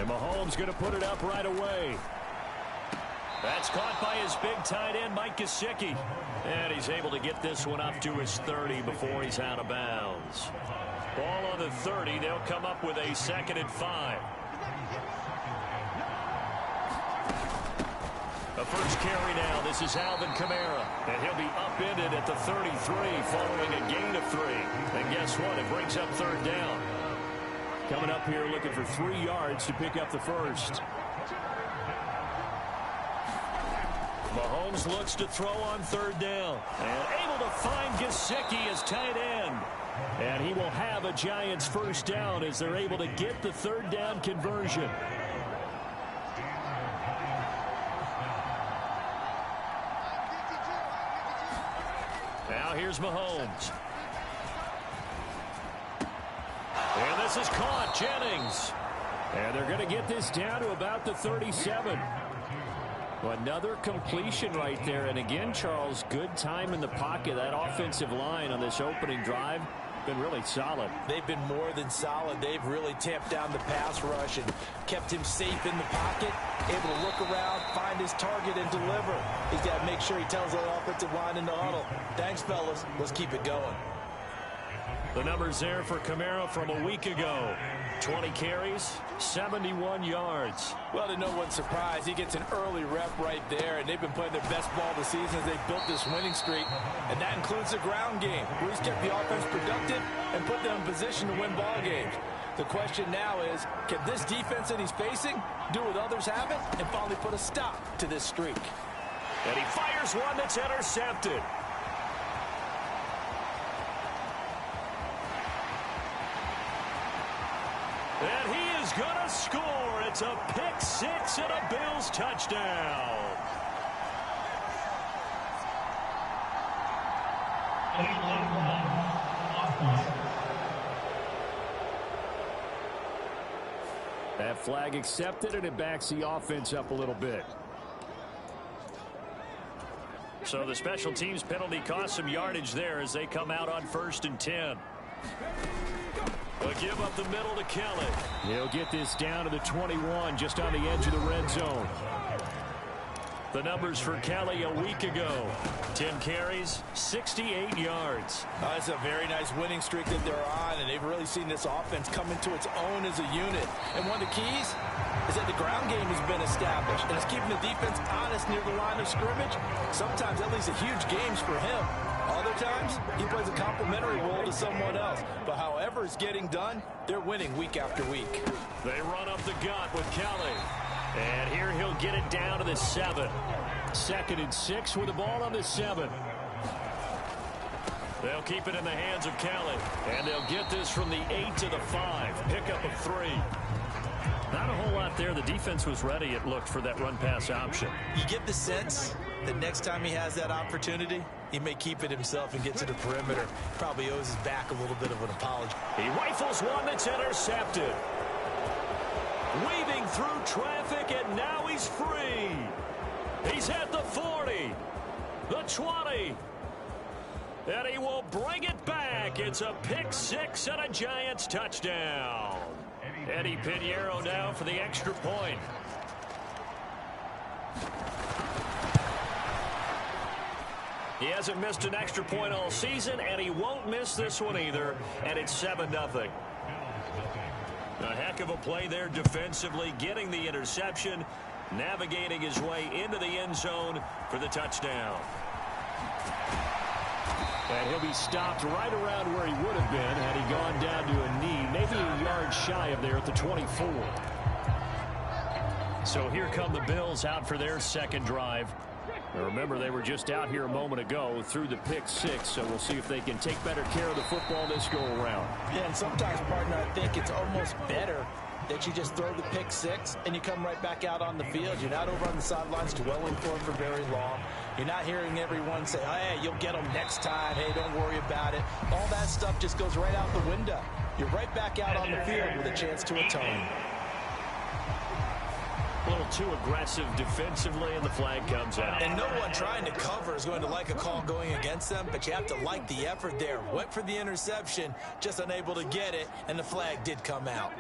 And Mahomes going to put it up right away. That's caught by his big tight end, Mike Gesicki. And he's able to get this one up to his 30 before he's out of bounds. Ball on the 30. They'll come up with a 2nd and 5. The first carry now. This is Alvin Kamara. And he'll be upended at the 33 following a gain of 3. And guess what? It brings up 3rd down. Coming up here looking for 3 yards to pick up the first. Mahomes looks to throw on 3rd down. And able to find Gesicki as tight end. And he will have a Giants first down as they're able to get the 3rd down conversion. Now here's Mahomes. And this is caught. Jennings. And they're going to get this down to about the 37. Another completion right there. And again, Charles, good time in the pocket. That offensive line on this opening drive been really solid. They've been more than solid. They've really tamped down the pass rush and kept him safe in the pocket, able to look around, find his target, and deliver. He's got to make sure he tells the offensive line in the huddle, thanks, fellas. Let's keep it going. The numbers there for Kamara from a week ago. 20 carries, 71 yards. Well, to no one's surprise, he gets an early rep right there, and they've been playing their best ball this season as they've built this winning streak. And that includes the ground game, where he's kept the offense productive and put them in position to win ball games. The question now is, can this defense that he's facing do what others haven't and finally put a stop to this streak? And he fires one that's intercepted. And he is going to score. It's a pick 6 and a Bills touchdown. That flag accepted, and it backs the offense up a little bit. So the special teams penalty cost some yardage there as they come out on 1st and 10. They'll give up the middle to Kelly. He'll get this down to the 21, just on the edge of the red zone. The numbers for Kelly a week ago. 10 carries, 68 yards. It's a very nice winning streak that they're on, and they've really seen this offense come into its own as a unit. And one of the keys is that the ground game has been established, and it's keeping the defense honest near the line of scrimmage. Sometimes that leads to huge games for him. Other times, he plays a complementary role to someone else. But however it's getting done, they're winning week after week. They run up the gut with Kelly. And here he'll get it down to the 7. 2nd and 6 with the ball on the 7. They'll keep it in the hands of Kelly. And they'll get this from the 8 to the 5. Pickup of 3. Not a whole lot there. The defense was ready, it looked, for that run-pass option. You get the sense that next time he has that opportunity, he may keep it himself and get to the perimeter. Probably owes his back a little bit of an apology. He rifles one that's intercepted. Weaving through traffic, and now he's free. He's at the 40, the 20, and he will bring it back. It's a pick 6 and a Giants touchdown. Eddie Pinheiro now for the extra point. He hasn't missed an extra point all season, and he won't miss this one either, and it's 7-0. A heck of a play there defensively, getting the interception, navigating his way into the end zone for the touchdown. And he'll be stopped right around where he would have been had he gone down to a knee, maybe a yard shy of there at the 24. So here come the Bills out for their second drive. Now remember, they were just out here a moment ago through the pick 6, so we'll see if they can take better care of the football this go-around. Yeah, and sometimes, partner, I think it's almost better that you just throw the pick 6 and you come right back out on the field. You're not over on the sidelines dwelling for very long. You're not hearing everyone say, hey, you'll get them next time. Hey, don't worry about it. All that stuff just goes right out the window. You're right back out on the field with a chance to atone. A little too aggressive defensively, and the flag comes out. And no one trying to cover is going to like a call going against them, but you have to like the effort there. Went for the interception, just unable to get it, and the flag did come out.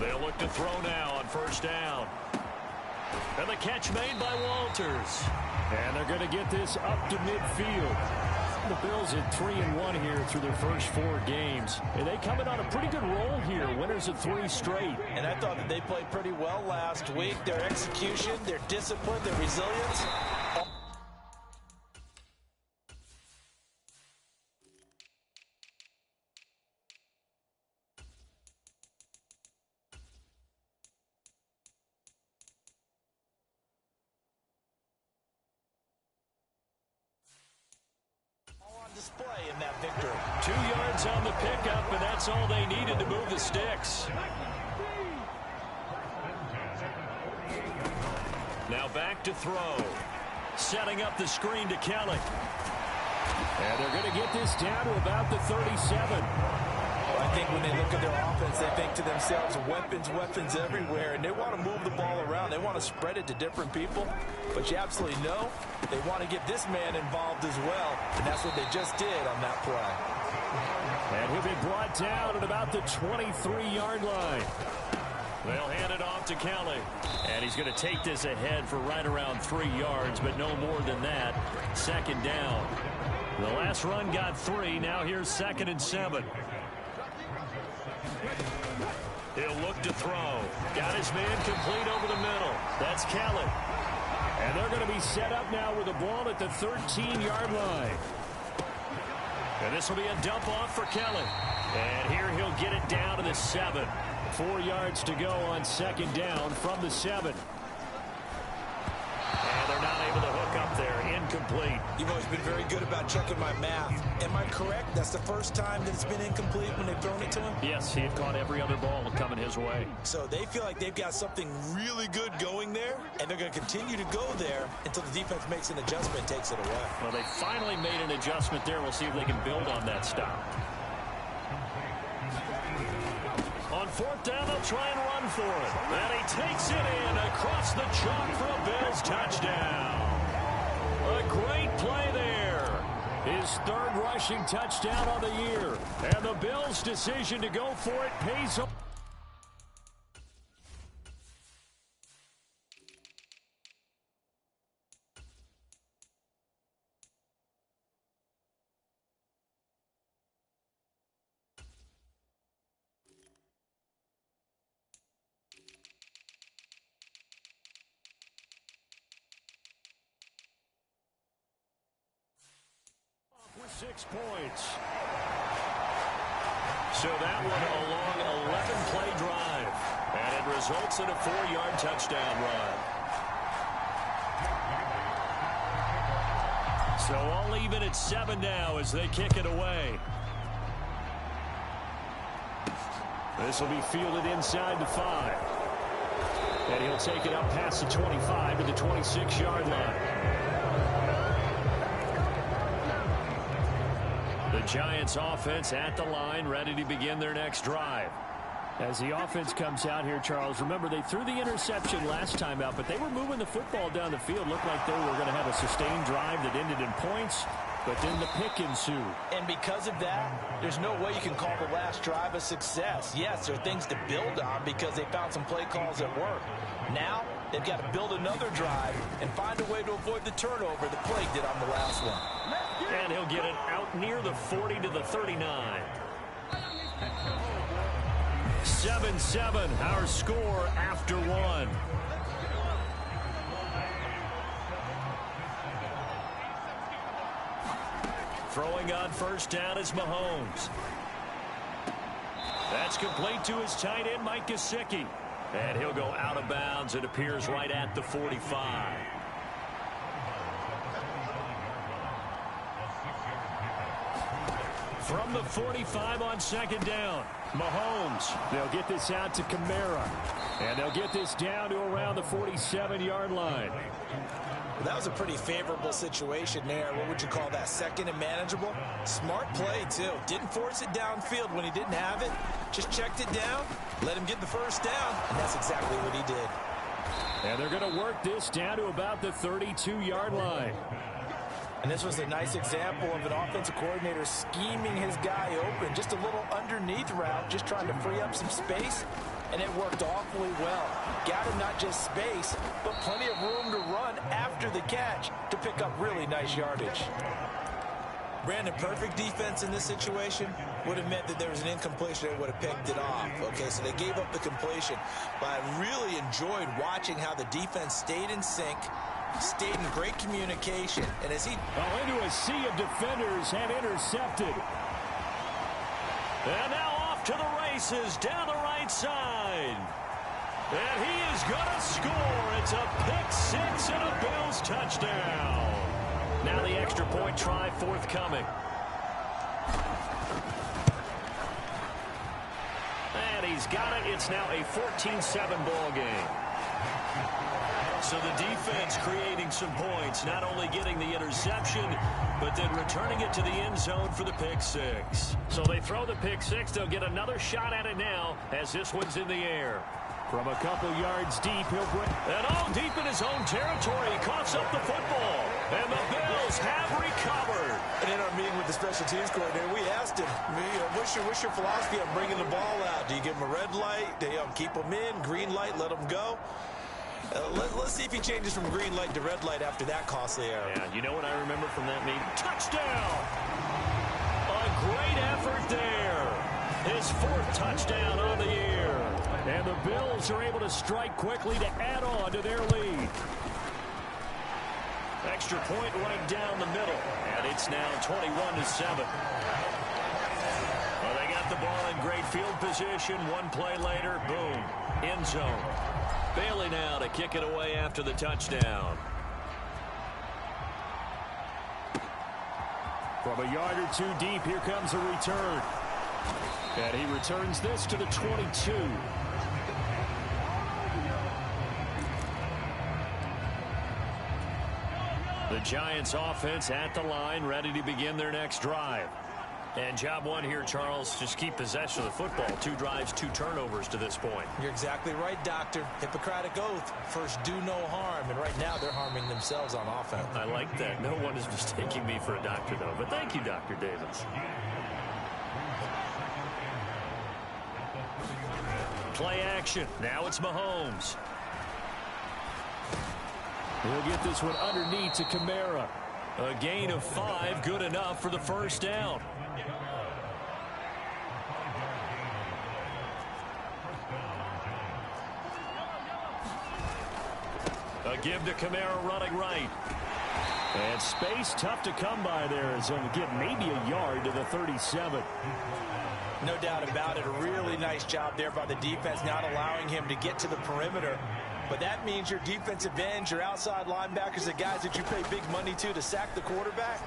They'll look to throw now on first down. And the catch made by Walters. And they're going to get this up to midfield. The Bills at 3-1 here through their first 4 games. And they come in on a pretty good roll here. Winners of 3 straight. And I thought that they played pretty well last week. Their execution, their discipline, their resilience. Display in that victory. 2 yards on the pickup, and that's all they needed to move the sticks. Now back to throw. Setting up the screen to Kelly. And they're going to get this down to about the 37. I think when they look at their offense, they think to themselves, weapons, weapons everywhere, and they want to move the ball around. They want to spread it to different people, but you absolutely know they want to get this man involved as well, and that's what they just did on that play. And he'll be brought down at about the 23-yard line. They'll hand it off to Kelly, and he's going to take this ahead for right around 3 yards, but no more than that. Second down. The last run got 3. Now here's 2nd and 7. He'll look to throw. Got his man complete over the middle. That's Kelly. And they're going to be set up now with the ball at the 13-yard line. And this will be a dump off for Kelly. And here he'll get it down to the 7. 4 yards to go on 2nd down from the 7. And they're not able to hook up there. Incomplete. You've always been very good about checking my math. Am I correct? That's the first time that it's been incomplete when they've thrown it to him? Yes, he had caught every other ball coming his way. So they feel like they've got something really good going there, and they're going to continue to go there until the defense makes an adjustment and takes it away. Well, they finally made an adjustment there. We'll see if they can build on that stop. On 4th down, they'll try and run for it. And he takes it in across the chalk for a Bills touchdown. A great play there. His 3rd rushing touchdown on the year. And the Bills' decision to go for it pays off. With 6 points. So that one a long 11-play drive. And it results in a 4-yard touchdown run. So all even at 7 now as they kick it away. This will be fielded inside the 5. And he'll take it up past the 25 to the 26-yard line. The Giants offense at the line, ready to begin their next drive. As the offense comes out here, Charles, remember they threw the interception last time out, but they were moving the football down the field. Looked like they were going to have a sustained drive that ended in points, but then the pick ensued. And because of that, there's no way you can call the last drive a success. Yes, there are things to build on because they found some play calls that work. Now, they've got to build another drive and find a way to avoid the turnover the Plague did on the last one. And he'll get it out near the 40 to the 39. 7-7, our score after 1. Throwing on first down is Mahomes. That's complete to his tight end, Mike Gesicki. And he'll go out of bounds. It appears right at the 45. From the 45 on 2nd down, Mahomes. They'll get this out to Kamara. And they'll get this down to around the 47-yard line. Well, that was a pretty favorable situation there. What would you call that? 2nd and manageable? Smart play, too. Didn't force it downfield when he didn't have it. Just checked it down, let him get the first down, and that's exactly what he did. And they're going to work this down to about the 32-yard line. And this was a nice example of an offensive coordinator scheming his guy open. Just a little underneath route, just trying to free up some space. and it worked awfully well. Got him not just space, but plenty of room to run after the catch to pick up really nice yardage. Brandon, perfect defense in this situation would have meant that there was an incompletion that would have picked it off. Okay, so they gave up the completion, but I really enjoyed watching how the defense stayed in sync, stayed in great communication, and as he... into a sea of defenders and intercepted. And now off to the races down the right side. And he is going to score. It's a pick-6 and a Bills touchdown. Now the extra point try forthcoming. And he's got it. It's now a 14-7 ball game. So the defense creating some points, not only getting the interception, but then returning it to the end zone for the pick-6. So they throw the pick-6. They'll get another shot at it now as this one's in the air. From a couple yards deep, he'll bring... And all deep in his own territory, he coughs up the football. And the Bills have recovered. And in our meeting with the special teams coordinator, we asked him, what's your philosophy on bringing the ball out? Do you give him a red light? Do you keep him in? Green light, let him go? Let's see if he changes from green light to red light after that costly error. Yeah, you know what I remember from that meeting? Touchdown! A great effort there. His 4th touchdown on the year. And the Bills are able to strike quickly to add on to their lead. Extra point right down the middle. And it's now 21-7. Well, they got the ball in great field position. One play later, boom, end zone. Bailey now to kick it away after the touchdown. From a yard or two deep, here comes a return. And he returns this to the 22. The Giants offense at the line, ready to begin their next drive. And job one here, Charles, just keep possession of the football. 2 drives, 2 turnovers to this point. You're exactly right, Doctor. Hippocratic oath. First, do no harm. And right now, they're harming themselves on offense. I like that. No one is mistaking me for a doctor, though. But thank you, Dr. Davis. Play action. Now it's Mahomes. He'll get this one underneath to Kamara. A gain of 5, good enough for the first down. A give to Kamara running right. And space tough to come by there as he'll get maybe a yard to the 37. No doubt about it. A really nice job there by the defense, not allowing him to get to the perimeter. But that means your defensive ends, your outside linebackers, the guys that you pay big money to sack the quarterback,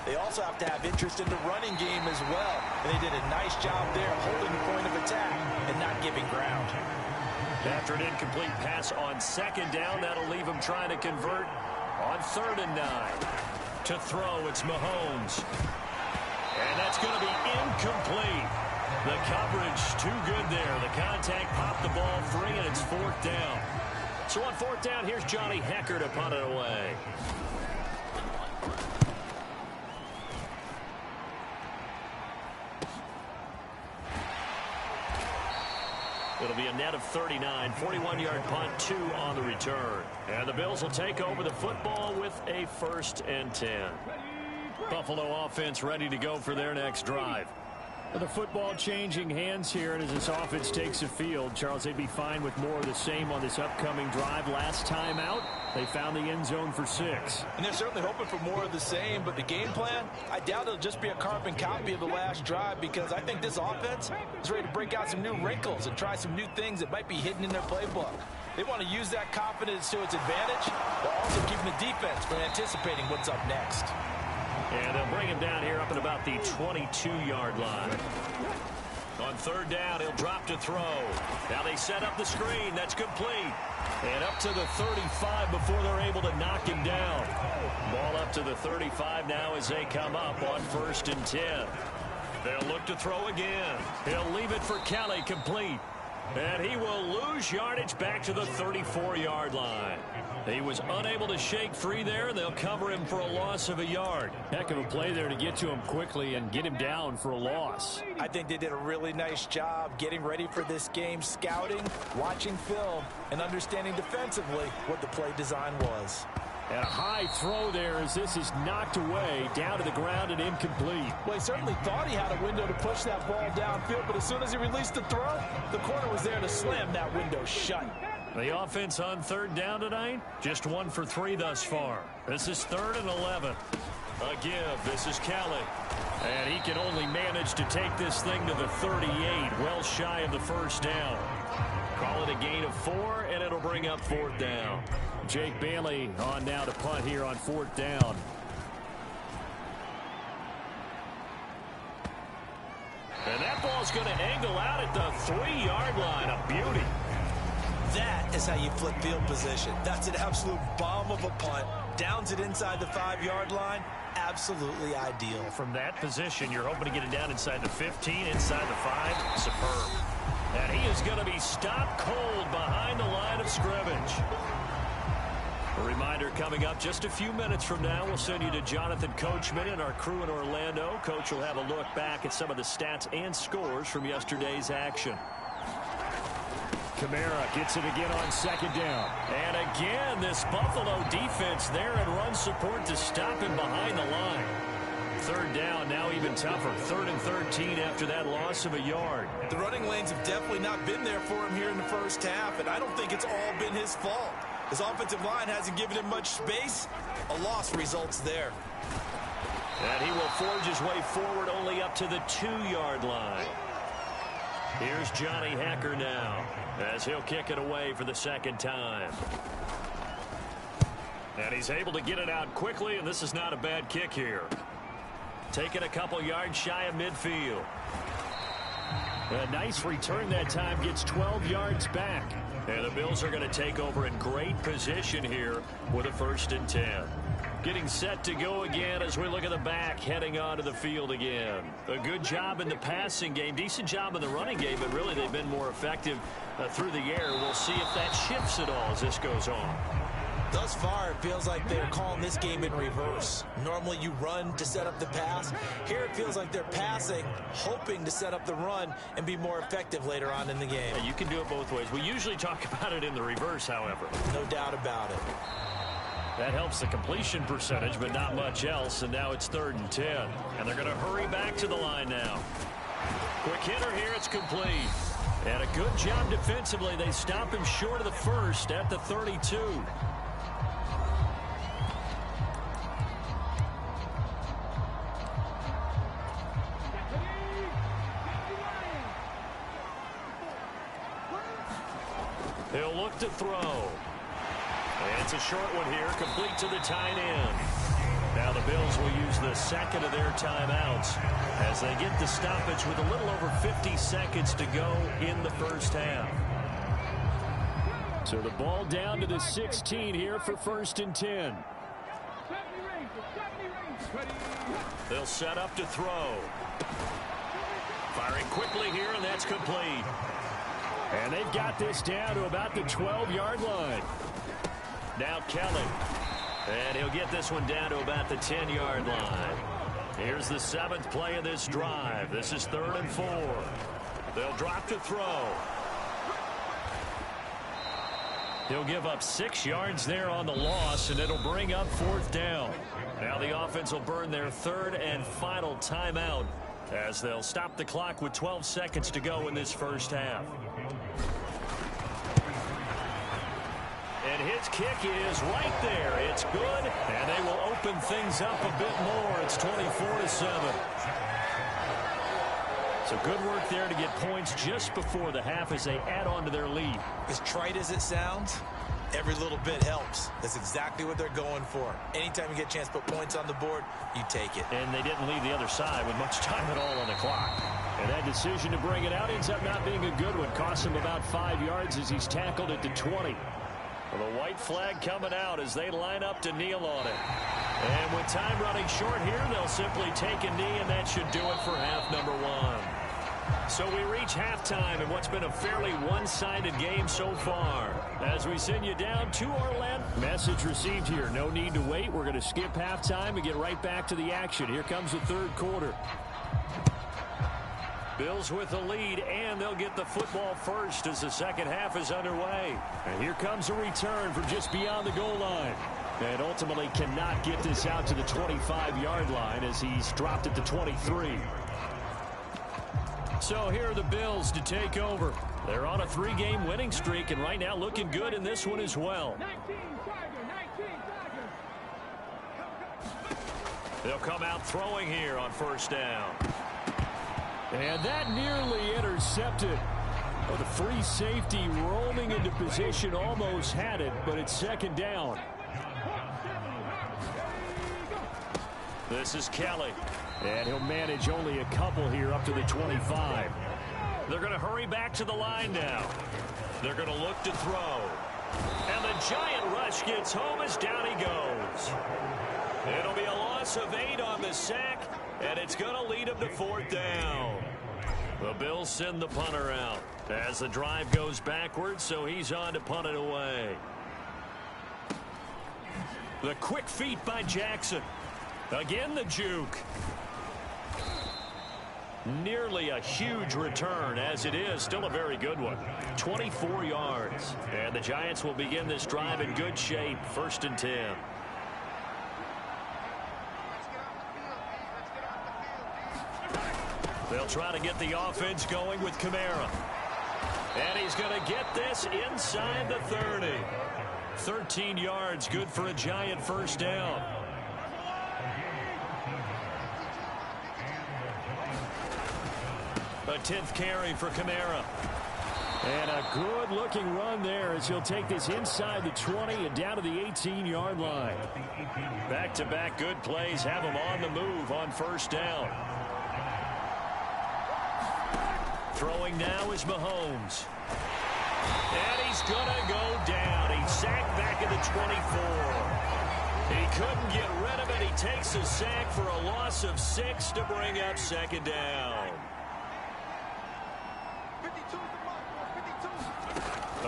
they also have to have interest in the running game as well. And they did a nice job there holding the point of attack and not giving ground. After an incomplete pass on 2nd down, that'll leave him trying to convert on 3rd and 9. To throw, it's Mahomes. And that's going to be incomplete. The coverage too good there. The contact popped the ball free, and it's 4th down. So on 4th down, here's Johnny Hecker to punt it away. It'll be a net of 39, 41-yard punt, 2 on the return. And the Bills will take over the football with a 1st and 10. Buffalo offense ready to go for their next drive. The football changing hands here, and as this offense takes the field, Charles, they'd be fine with more of the same on this upcoming drive. Last time out, they found the end zone for 6. And they're certainly hoping for more of the same, but the game plan, I doubt it'll just be a carbon copy of the last drive, because I think this offense is ready to break out some new wrinkles and try some new things that might be hidden in their playbook. They want to use that confidence to its advantage, while also keeping the defense from anticipating what's up next. And they'll bring him down here up at about the 22-yard line. On 3rd down, he'll drop to throw. Now they set up the screen. That's complete. And up to the 35 before they're able to knock him down. Ball up to the 35 now as they come up on 1st and 10. They'll look to throw again. He'll leave it for Kelly, complete. And he will lose yardage back to the 34-yard line. He was unable to shake free there, and they'll cover him for a loss of a yard. Heck of a play there to get to him quickly and get him down for a loss. I think they did a really nice job getting ready for this game, scouting, watching film, and understanding defensively what the play design was. And a high throw there as this is knocked away, down to the ground and incomplete. Well, he certainly thought he had a window to push that ball downfield, but as soon as he released the throw, the corner was there to slam that window shut. The offense on third down tonight, just 1 for 3 thus far. This is 3rd and 11. A give. This is Kelly. And he can only manage to take this thing to the 38, well shy of the first down. Call it a gain of 4, and it'll bring up 4th down. Jake Bailey on now to punt here on 4th down. And that ball's going to angle out at the 3-yard line. A beauty. That is how you flip field position. That's an absolute bomb of a punt. Downs it inside the 5-yard line. Absolutely ideal. From that position, you're hoping to get it down inside the 15, inside the 5. Superb. And he is going to be stopped cold behind the line of scrimmage. A reminder coming up just a few minutes from now. We'll send you to Jonathan Coachman and our crew in Orlando. Coach will have a look back at some of the stats and scores from yesterday's action. Kamara gets it again on 2nd down. And again, this Buffalo defense there in run support to stop him behind the line. 3rd down, now even tougher. 3rd and 13 after that loss of a yard. The running lanes have definitely not been there for him here in the first half, and I don't think it's all been his fault. His offensive line hasn't given him much space. A loss results there. And he will forge his way forward only up to the 2-yard line. Here's Johnny Hacker now as he'll kick it away for the 2nd time. And he's able to get it out quickly, and this is not a bad kick here. Taking a couple yards shy of midfield. A nice return that time, gets 12 yards back. And the Bills are going to take over in great position here with a 1st and 10. Getting set to go again as we look at the back, heading onto the field again. A good job in the passing game, decent job in the running game, but really they've been more effective through the air. We'll see if that shifts at all as this goes on. Thus far, it feels like they're calling this game in reverse. Normally you run to set up the pass. Here it feels like they're passing, hoping to set up the run and be more effective later on in the game. Yeah, you can do it both ways. We usually talk about it in the reverse, however. No doubt about it. That helps the completion percentage, but not much else. And now it's 3rd and 10. And they're going to hurry back to the line now. Quick hitter here. It's complete. And a good job defensively. They stop him short of the 1st at the 32. He'll look to throw. And it's a short one here, complete to the tight end. Now the Bills will use the 2nd of their timeouts as they get the stoppage with a little over 50 seconds to go in the first half. So the ball down to the 16 here for 1st and 10. They'll set up to throw. Firing quickly here, and that's complete. And they've got this down to about the 12-yard line. Now Kelly. And he'll get this one down to about the 10-yard line. Here's the 7th play of this drive. This is 3rd and 4. They'll drop to throw. He'll give up 6 yards there on the loss, and it'll bring up 4th down. Now the offense will burn their 3rd and final timeout as they'll stop the clock with 12 seconds to go in this first half. And his kick is right there. It's good, and they will open things up a bit more. It's 24-7. So good work there to get points just before the half as they add on to their lead. As trite as it sounds, every little bit helps. That's exactly what they're going for. Anytime you get a chance to put points on the board, you take it. And they didn't leave the other side with much time at all on the clock. And that decision to bring it out ends up not being a good one. Cost him about 5 yards as he's tackled at the 20. Well, the white flag coming out as they line up to kneel on it. And with time running short here, they'll simply take a knee, and that should do it for half number 1. So we reach halftime in what's been a fairly one-sided game so far. As we send you down to Orlando. Message received here. No need to wait. We're going to skip halftime and get right back to the action. Here comes the third quarter. Bills with the lead, and they'll get the football first as the second half is underway. And here comes a return from just beyond the goal line. And ultimately cannot get this out to the 25-yard line as he's dropped it to 23. So here are the Bills to take over. They're on a 3-game winning streak, and right now looking good in this one as well. They'll come out throwing here on first down. And that nearly intercepted. Oh, the free safety rolling into position almost had it, but it's second down. This is Kelly. And he'll manage only a couple here up to the 25. They're going to hurry back to the line now. They're going to look to throw. And the giant rush gets home as down he goes. It'll be a loss of 8 on the sack, and it's going to lead him to fourth down. The Bills send the punter out as the drive goes backwards, so he's on to punt it away. The quick feet by Jackson. Again, the juke. Nearly a huge return, as it is still a very good one. 24 yards. And the Giants will begin this drive in good shape. First and 10. They'll try to get the offense going with Kamara. And he's going to get this inside the 30. 13 yards, good for a Giant first down. A 10th carry for Kamara. And a good-looking run there as he'll take this inside the 20 and down to the 18-yard line. Back-to-back good plays have him on the move on first down. Throwing now is Mahomes. And he's going to go down. He's sacked back at the 24. He couldn't get rid of it. He takes a sack for a loss of 6 to bring up second down.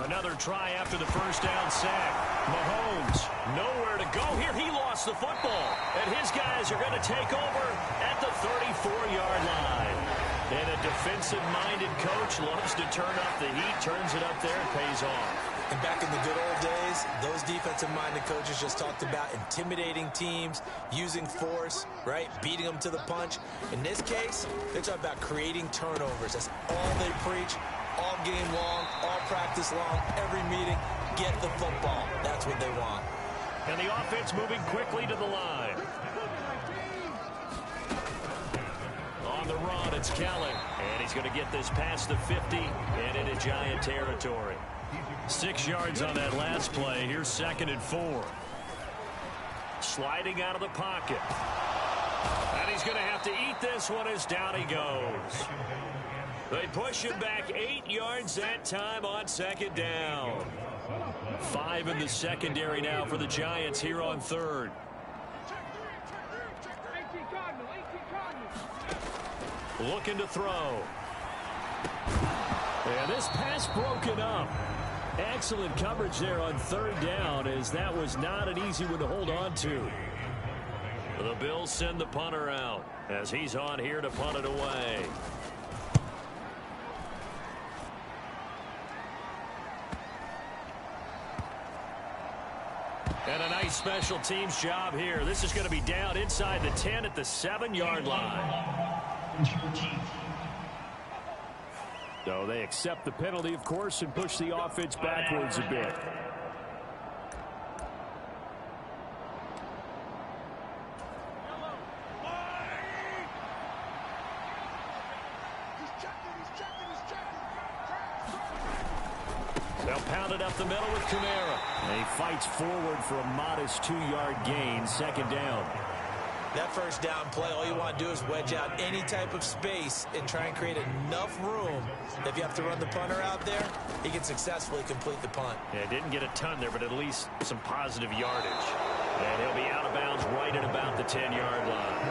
Another try after the first down sack. Mahomes, nowhere to go here. He lost the football. And his guys are going to take over at the 34-yard line. And a defensive-minded coach loves to turn up the heat, turns it up there, and pays off. And back in the good old days, those defensive-minded coaches just talked about intimidating teams, using force, right, beating them to the punch. In this case, they talk about creating turnovers. That's all they preach, all game long, all practice long, every meeting. Get the football. That's what they want. And the offense moving quickly to the line. On the run, it's Kelly. And he's going to get this past the 50 and into Giant territory. 6 yards on that last play. Here's 2nd and 4. Sliding out of the pocket. And he's going to have to eat this one as down he goes. They push him back 8 yards that time on second down. 5 in the secondary now for the Giants here on third. Looking to throw. And this pass broken up. Excellent coverage there on third down, as that was not an easy one to hold on to. The Bills send the punter out as he's on here to punt it away. And a nice special teams job here. This is going to be down inside the 10 at the 7-yard line. So they accept the penalty, of course, and push the offense backwards a bit. They'll pound it up the middle with Kamara. And he fights forward for a modest 2-yard gain, second down. That first down play, all you want to do is wedge out any type of space and try and create enough room that if you have to run the punter out there, he can successfully complete the punt. Yeah, didn't get a ton there, but at least some positive yardage. And he'll be out of bounds right at about the 10-yard line.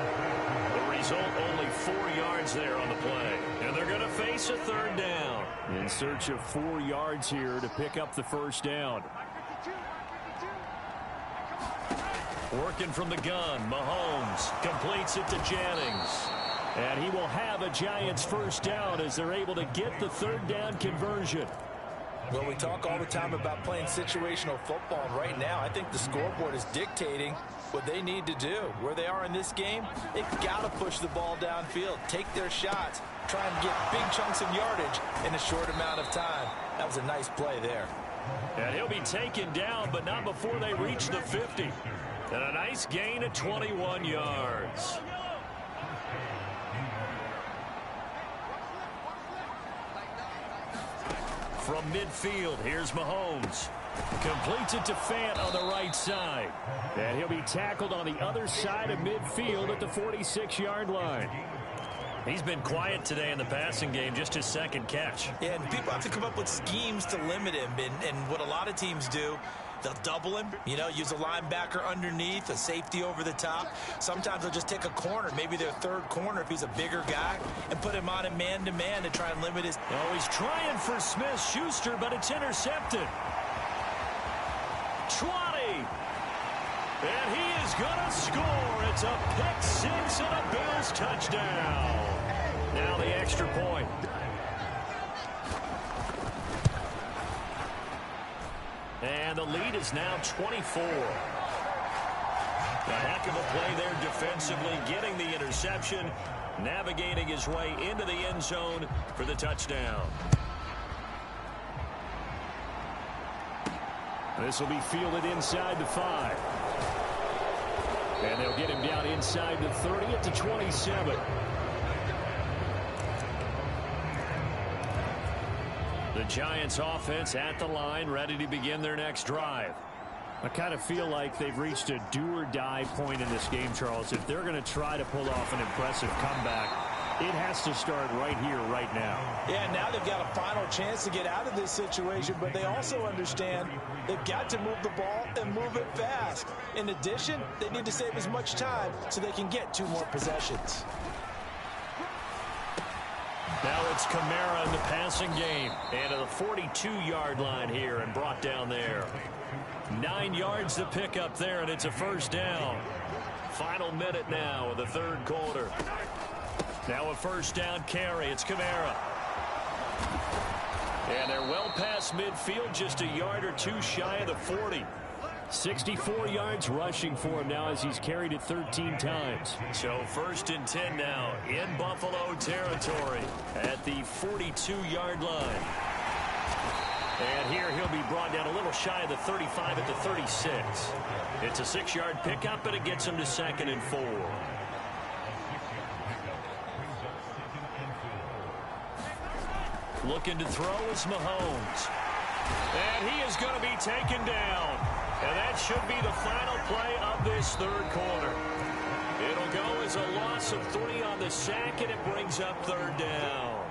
The result, only 4 yards there on the play. And they're going to face a third down. In search of 4 yards here to pick up the first down. Working from the gun, Mahomes completes it to Jennings. And he will have a Giants first down as they're able to get the third down conversion. Well, we talk all the time about playing situational football. And right now, I think the scoreboard is dictating what they need to do. Where they are in this game, they've got to push the ball downfield, take their shots, try and get big chunks of yardage in a short amount of time. That was a nice play there. And he'll be taken down, but not before they reach the 50. And a nice gain of 21 yards. From midfield, here's Mahomes. Completes it to Fant on the right side. And he'll be tackled on the other side of midfield at the 46-yard line. He's been quiet today in the passing game, just his second catch. Yeah, and people have to come up with schemes to limit him. And what a lot of teams do, they'll double him, use a linebacker underneath, a safety over the top. Sometimes they'll just take a corner, maybe their third corner if he's a bigger guy, and put him on a man-to-man to try and limit his... Oh, he's trying for Smith-Schuster, but it's intercepted. 20. And he is going to score. It's a pick six and a Bills touchdown. Now the extra point. And the lead is now 24. A heck of a play there defensively, getting the interception, navigating his way into the end zone for the touchdown. This will be fielded inside the 5. And they'll get him down inside the 30 at the 27. The Giants offense at the line, ready to begin their next drive. I kind of feel like they've reached a do-or-die point in this game, Charles. If they're going to try to pull off an impressive comeback, it has to start right here, right now. Yeah, now they've got a final chance to get out of this situation, but they also understand they've got to move the ball and move it fast. In addition, they need to save as much time so they can get 2 more possessions. Now it's Kamara in the passing game. And to the 42-yard line here and brought down there. 9 yards to pick up there, and it's a first down. Final minute now of the third quarter. Now a first down carry. It's Kamara. And they're well past midfield, just a yard or 2 shy of the 40. 64 yards rushing for him now as he's carried it 13 times. So first and 10 now in Buffalo territory at the 42-yard line. And here he'll be brought down a little shy of the 35 at the 36. It's a 6-yard pickup, and it gets him to 2nd and 4. Looking to throw is Mahomes. And he is going to be taken down. And that should be the final play of this third quarter. It'll go as a loss of 3 on the sack, and it brings up third down.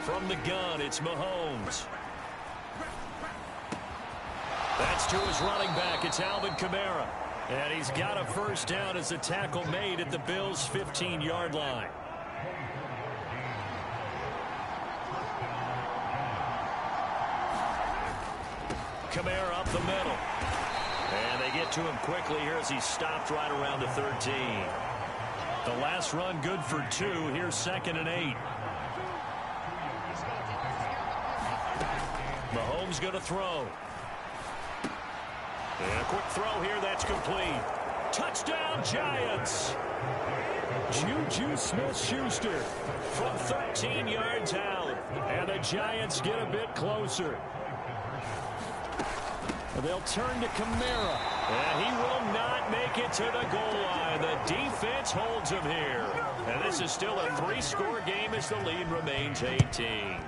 From the gun, it's Mahomes. That's to his running back. It's Alvin Kamara. And he's got a first down as the tackle made at the Bills' 15-yard line. Kamara up the middle. And they get to him quickly here as he's stopped right around the 13. The last run good for 2. Here's 2nd and 8. Mahomes going to throw. And a quick throw here. That's complete. Touchdown, Giants. Juju Smith-Schuster from 13 yards out. And the Giants get a bit closer. They'll turn to Kamara. And he will not make it to the goal line. The defense holds him here. And this is still a 3-score game as the lead remains 18.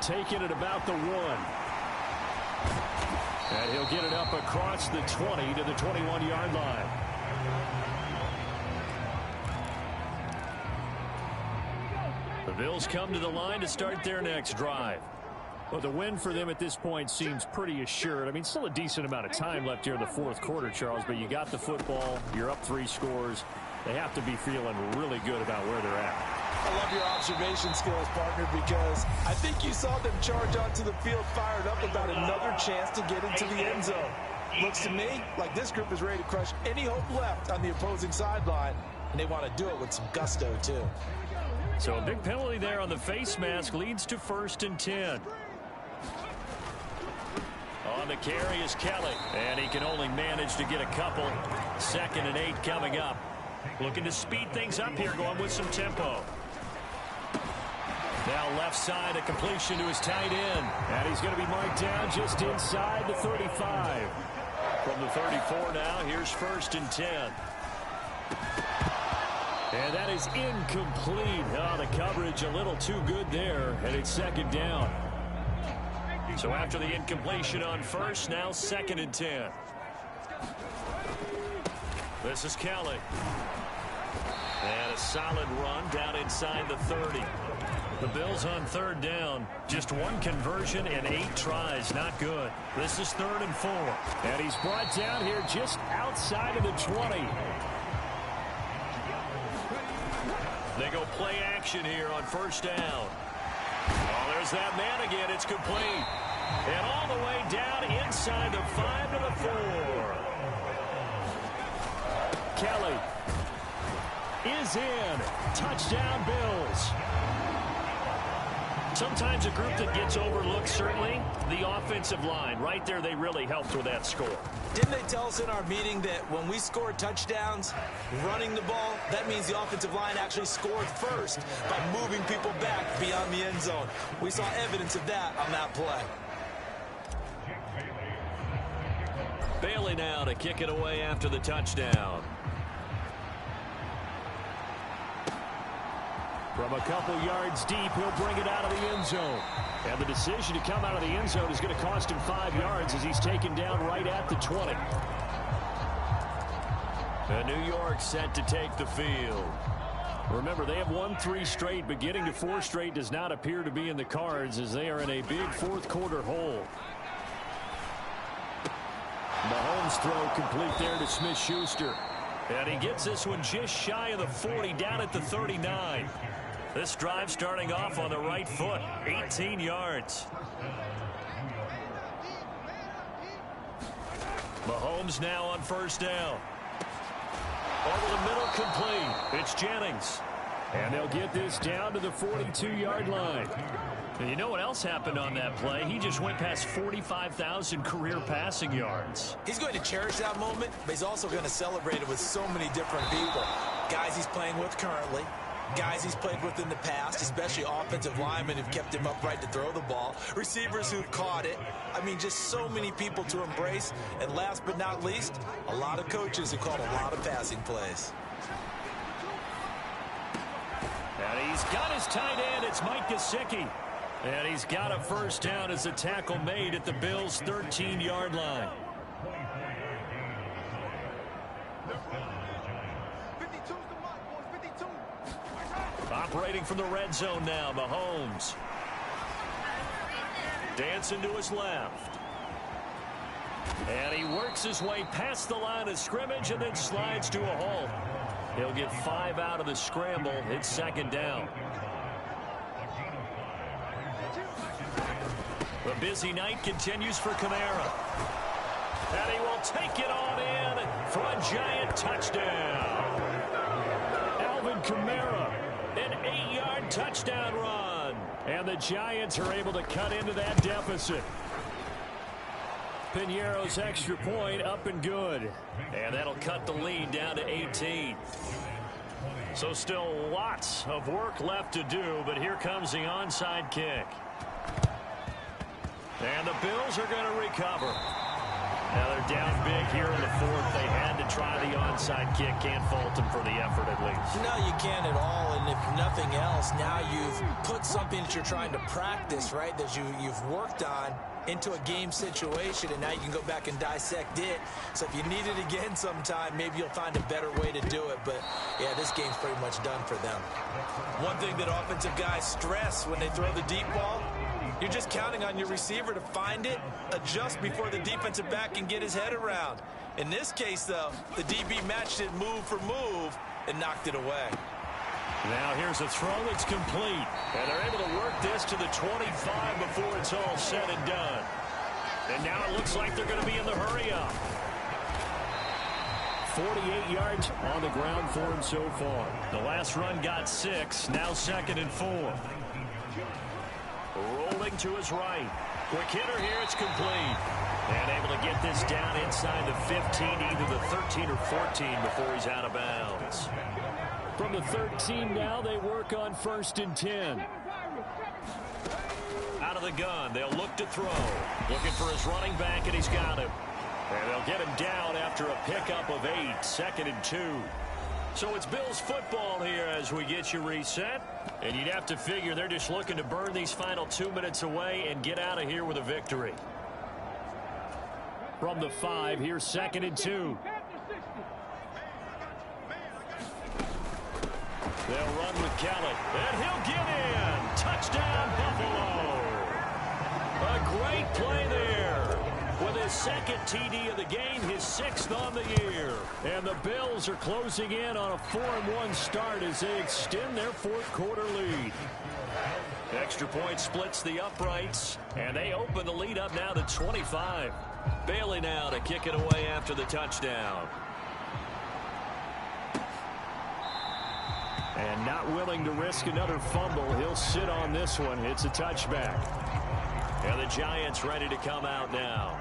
Taking it about the 1. And he'll get it up across the 20 to the 21-yard line. The Bills come to the line to start their next drive. Well, the win for them at this point seems pretty assured. I mean, still a decent amount of time left here in the fourth quarter, Charles, but you got the football, you're up 3 scores. They have to be feeling really good about where they're at. I love your observation skills, partner, because I think you saw them charge onto the field fired up about another chance to get into the end zone. Looks to me like this group is ready to crush any hope left on the opposing sideline, and they want to do it with some gusto, too. So a big penalty there on the face mask leads to 1st and 10. On the carry is Kelly, and he can only manage to get a couple. 2nd and 8 coming up. Looking to speed things up here, going with some tempo. Now left side, a completion to his tight end. And he's going to be marked down just inside the 35. From the 34 now, here's 1st and 10. And that is incomplete. Oh, the coverage a little too good there, and it's 2nd down. So after the incompletion on 1st, now 2nd and 10. This is Kelly. And a solid run down inside the 30. The Bills on 3rd down. Just 1 conversion and 8 tries. Not good. This is 3rd and 4. And he's brought down here just outside of the 20. They go play action here on 1st down. Oh, there's that man again. It's complete. And all the way down inside the 5 to the 4. Kelly is in. Touchdown, Bills. Sometimes a group that gets overlooked, certainly, the offensive line. Right there, they really helped with that score. Didn't they tell us in our meeting that when we score touchdowns, running the ball, that means the offensive line actually scored first by moving people back beyond the end zone? We saw evidence of that on that play. Bailey now to kick it away after the touchdown. From a couple yards deep, he'll bring it out of the end zone. And the decision to come out of the end zone is going to cost him 5 yards as he's taken down right at the 20. And New York set to take the field. Remember, they have won 3 straight, but getting to 4 straight does not appear to be in the cards as they are in a big fourth quarter hole. Mahomes' throw complete there to Smith-Schuster. And he gets this one just shy of the 40, down at the 39. This drive starting off on the right foot, 18 yards. Mahomes now on 1st down. Over the middle, complete. It's Jennings. And they'll get this down to the 42-yard line. And you know what else happened on that play? He just went past 45,000 career passing yards. He's going to cherish that moment, but he's also going to celebrate it with so many different people. Guys he's playing with currently, guys he's played with in the past, especially offensive linemen who've kept him upright to throw the ball, receivers who've caught it. I mean, just so many people to embrace. And last but not least, a lot of coaches who called a lot of passing plays. And he's got his tight end. It's Mike Gesicki. And he's got a 1st down as a tackle made at the Bills' 13-yard line. Operating from the red zone now, Mahomes. Dancing to his left. And he works his way past the line of scrimmage and then slides to a halt. He'll get 5 out of the scramble. It's 2nd down. The busy night continues for Kamara. And he will take it on in for a giant touchdown. Alvin Kamara, an 8-yard touchdown run. And the Giants are able to cut into that deficit. Piñeiro's extra point up and good. And that'll cut the lead down to 18. So still lots of work left to do, but here comes the onside kick. And the Bills are going to recover. Now they're down big here in the 4th. They had to try the onside kick. Can't fault them for the effort at least. No, you can't at all. And if nothing else, now you've put something that you're trying to practice, right, that you've worked on into a game situation, and now you can go back and dissect it. So if you need it again sometime, maybe you'll find a better way to do it. But, yeah, this game's pretty much done for them. One thing that offensive guys stress when they throw the deep ball, You're just counting on your receiver to find it, adjust before the defensive back can get his head around. In this case, though, the DB matched it move for move and knocked it away. Now here's a throw that's complete. And they're able to work this to the 25 before it's all said and done. And now it looks like they're going to be in the hurry-up. 48 yards on the ground for him so far. The last run got 6. Now 2nd and 4. Rolling to his right. Quick hitter here. It's complete. And able to get this down inside the 15, either the 13 or 14 before he's out of bounds. From the 13 now, they work on 1st and 10. Out of the gun. They'll look to throw. Looking for his running back, and he's got him. And they'll get him down after a pickup of 8. 2nd and 2. So it's Bills football here as we get you reset. And you'd have to figure they're just looking to burn these final 2 minutes away and get out of here with a victory. From the 5, here's 2nd and 2. They'll run with Kelly. And he'll get in. Touchdown, Buffalo. A great play there. With his 2nd TD of the game, his 6th on the year. And the Bills are closing in on a 4-1 start as they extend their 4th quarter lead. Extra point splits the uprights, and they open the lead up now to 25. Bailey now to kick it away after the touchdown. And not willing to risk another fumble, he'll sit on this one. It's a touchback. And the Giants ready to come out now.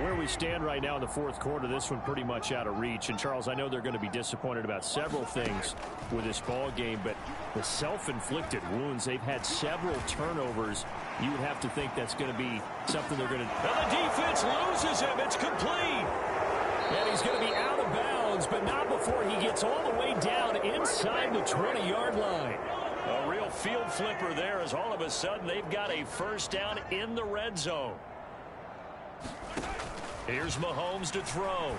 Where we stand right now in the 4th quarter, this one pretty much out of reach. And, Charles, I know they're going to be disappointed about several things with this ball game, but the self-inflicted wounds, they've had several turnovers. You would have to think that's going to be something they're going to... And the defense loses him. It's complete. And he's going to be out of bounds, but not before he gets all the way down inside the 20-yard line. A real field flipper there as all of a sudden they've got a 1st down in the red zone. Here's Mahomes to throw.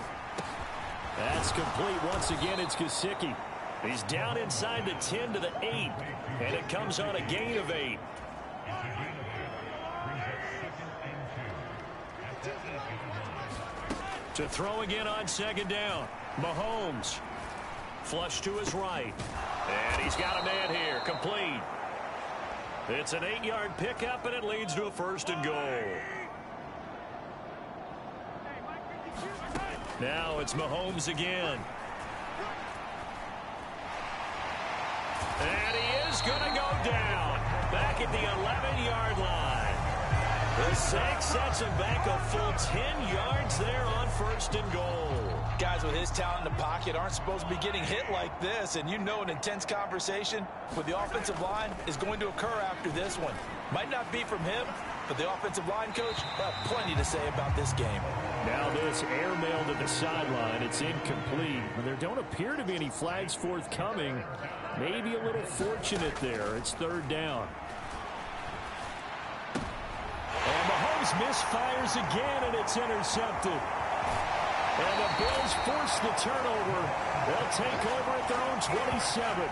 That's complete. Once again, it's Gesicki. He's down inside the 10 to the 8. And it comes on a gain of 8. To throw again on 2nd down. Mahomes. Flush to his right. And he's got a man here. Complete. It's an 8-yard pickup, and it leads to a 1st and goal. Now it's Mahomes again. And he is going to go down. Back at the 11-yard line. The sack sets him back a full 10 yards there on 1st and goal. Guys with his talent in the pocket aren't supposed to be getting hit like this, and you know an intense conversation with the offensive line is going to occur after this one. Might not be from him, but the offensive line coach will have plenty to say about this game. Now this airmail to the sideline. It's incomplete. There don't appear to be any flags forthcoming. Maybe a little fortunate there. It's 3rd down. And Mahomes misfires again, and it's intercepted. And the Bills force the turnover. They'll take over at their own 27.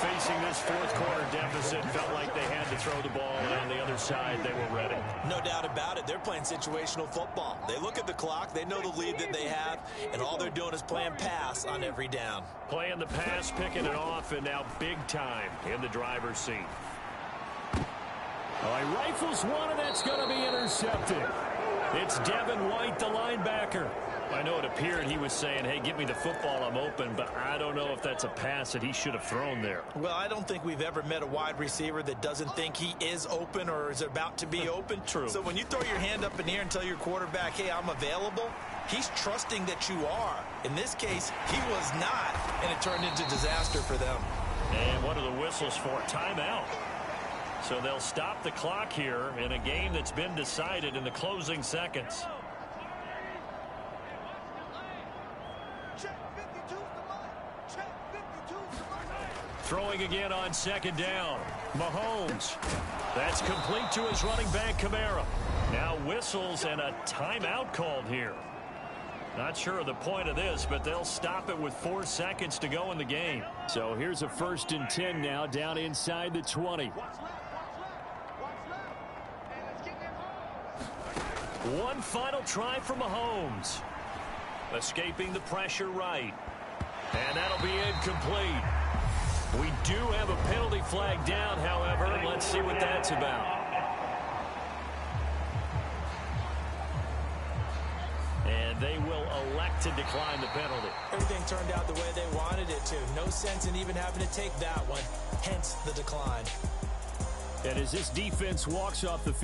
Facing this 4th quarter deficit, felt like they had to throw the ball, and on the other side, they were ready. No doubt about it. They're playing situational football. They look at the clock, they know the lead that they have, and all they're doing is playing pass on every down. Playing the pass, picking it off, and now big time in the driver's seat. Oh, he rifles one, and that's going to be intercepted. It's Devin White, the linebacker. I know it appeared he was saying, hey, give me the football, I'm open, but I don't know if that's a pass that he should have thrown there. Well, I don't think we've ever met a wide receiver that doesn't think he is open or is about to be open. True. So when you throw your hand up in the air and tell your quarterback, hey, I'm available, he's trusting that you are. In this case, he was not, and it turned into disaster for them. And what are the whistles for? Timeout. So they'll stop the clock here in a game that's been decided in the closing seconds. Throwing again on 2nd down. Mahomes. That's complete to his running back, Kamara. Now whistles and a timeout called here. Not sure of the point of this, but they'll stop it with 4 seconds to go in the game. So here's a 1st and 10 now down inside the 20. One final try from Mahomes. Escaping the pressure right. And that'll be incomplete. We do have a penalty flag down, however. Let's see what that's about. And they will elect to decline the penalty. Everything turned out the way they wanted it to. No sense in even having to take that one. Hence the decline. And as this defense walks off the field,